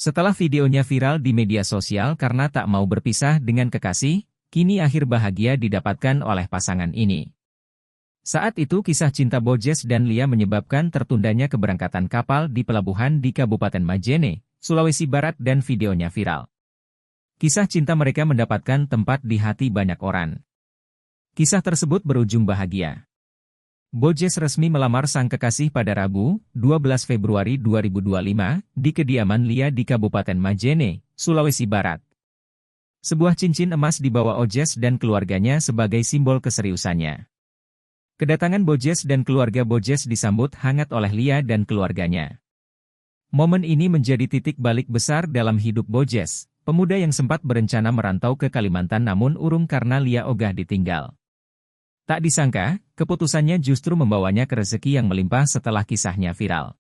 Setelah videonya viral di media sosial karena tak mau berpisah dengan kekasih, kini akhir bahagia didapatkan oleh pasangan ini. Saat itu kisah cinta Bojes dan Lia menyebabkan tertundanya keberangkatan kapal di pelabuhan di Kabupaten Majene, Sulawesi Barat dan videonya viral. Kisah cinta mereka mendapatkan tempat di hati banyak orang. Kisah tersebut berujung bahagia. Bojes resmi melamar sang kekasih pada Rabu, 12 Februari 2025, di kediaman Lia di Kabupaten Majene, Sulawesi Barat. Sebuah cincin emas dibawa Bojes dan keluarganya sebagai simbol keseriusannya. Kedatangan Bojes dan keluarga Bojes disambut hangat oleh Lia dan keluarganya. Momen ini menjadi titik balik besar dalam hidup Bojes, pemuda yang sempat berencana merantau ke Kalimantan namun urung karena Lia ogah ditinggal. Tak disangka, keputusannya justru membawanya ke rezeki yang melimpah setelah kisahnya viral.